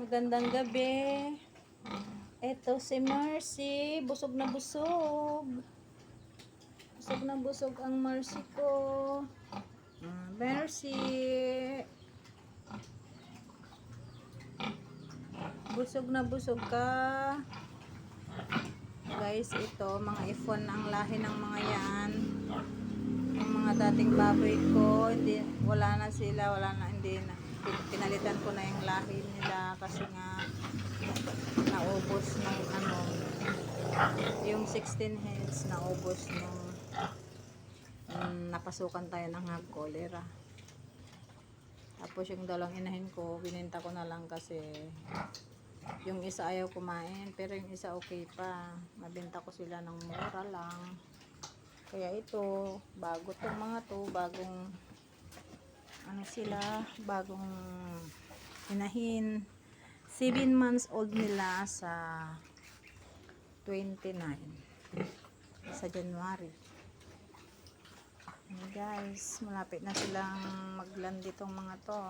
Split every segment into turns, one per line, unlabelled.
Magandang gabi. Eto si Mercy. Busog na busog. Busog na busog ang Mercy ko. Mercy. Busog na busog ka. Guys, ito, mga ifon ang lahi ng mga yan. Ang mga dating baboy ko, wala na sila, hindi na. Pinalitan ko na yung lahi nila kasi nga naubos ng yung 16 heads naubos nung napasukan tayo ng hog cholera. Tapos yung dalawang inahin ko, bininta ko na lang kasi yung isa ayaw kumain, pero yung isa okay pa. Nabenta ko sila ng mura lang. Kaya ito, bago tong mga to, bagong bagong inahin. 7 months old nila sa 29 sa January. Guys, malapit na silang magland itong mga to.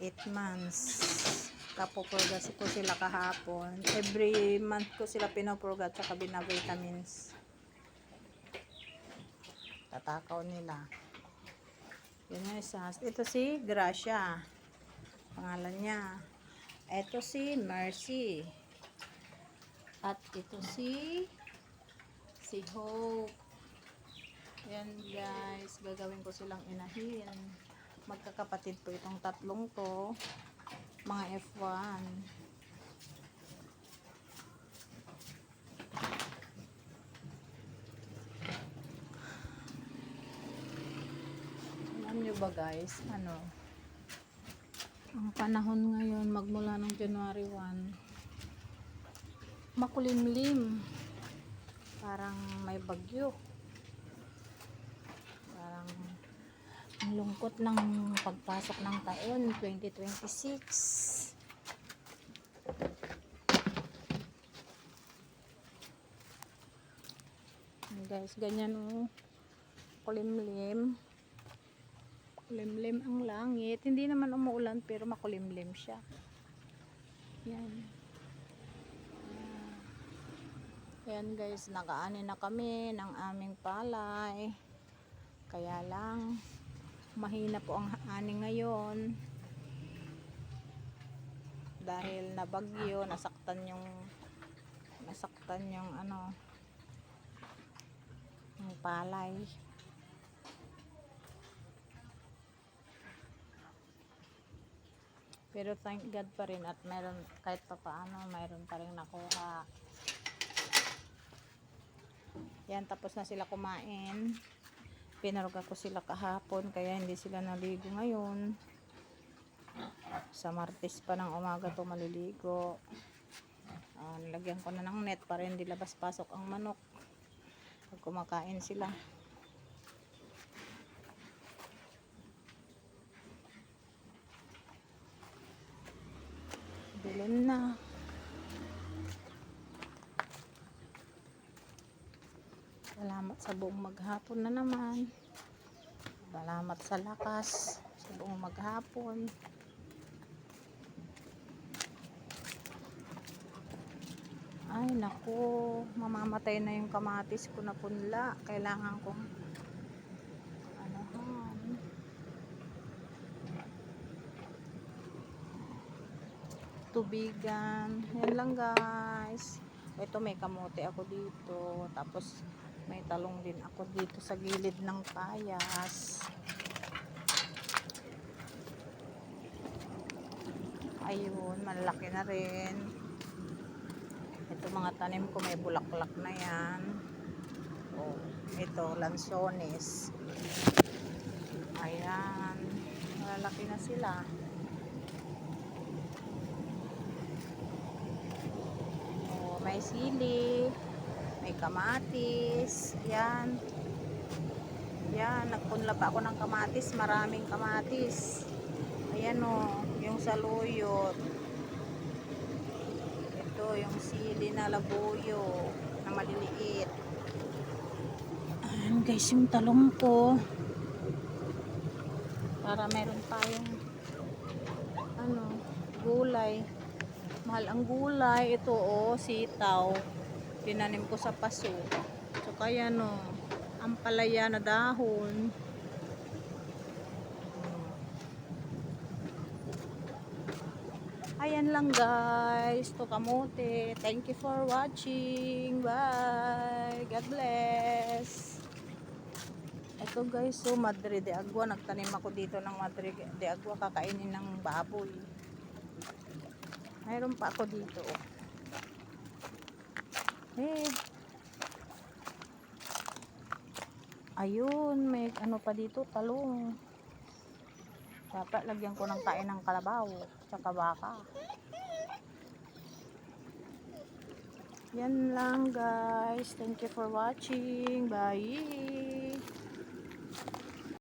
8 months. Kapupurga ko sila kahapon. Every month ko sila pinupurga at saka binavitamins. Tatakaw nila. Yun yung isa. Ito si Gracia. Pangalan niya. Ito si Mercy. At ito si Hope. Yan guys. Gagawin ko silang inahin. Magkakapatid po itong tatlong to. Mga F1. Alam nyo ba guys, ang panahon ngayon magmula ng January 1, makulimlim, parang may bagyo, parang ang lungkot ng pagpasok ng taon 2026. Guys, ganyan kulimlim. Kulimlim ang langit. Hindi naman umuulan pero makulimlim siya. Yan. Yan guys, nakaani na kami ng aming palay. Kaya lang mahina po ang ani ngayon. Dahil nabagyo, nasaktan yung yung palay. Pero thank God pa rin at meron kahit pa paano, mayroon pa rin nakuha. Yan, tapos na sila kumain. Pinaruga ko sila kahapon kaya hindi sila naligo ngayon. Sa Martes pa ng umaga to maliligo. Nilagyan ko na ng net para hindi labas-pasok ang manok pag kumakain sila. Dilim na. Salamat sa buong maghapon na naman. Salamat sa lakas sa buong maghapon. Ay naku, mamamatay na yung kamatis ko na punla. Kailangan kong tubigan. Yan lang guys. Ito may kamote ako dito. Tapos may talong din ako dito sa gilid ng payas. Ayun, malaki na rin. Ito mga tanim ko may bulaklak na yan. Oh, ito lansones. Ayan, malalaki na sila. May sili, may kamatis, yan. Yan, nagpunla pa ako ng kamatis, maraming kamatis. Ayan yung saluyot. Ito, yung sili na labuyo, na maliliit. Ayan guys, yung talong ko. Para meron tayong gulay. Mahal ang gulay. Ito oh, sitaw. Tinanim ko sa paso. So kaya no, ang palaya na dahon. Ayan lang guys, to kamote. Thank you for watching. Bye. God bless. Ito guys, so Madre de Agua. Nagtanim ako dito ng Madre de Agua. Kakainin ng baboy. Mayroon pa ako dito. Eh. Ayun, may ano pa dito, talong. Dapat lagyan ko ng kain ng kalabaw. Tsaka baka. Yan lang guys. Thank you for watching. Bye.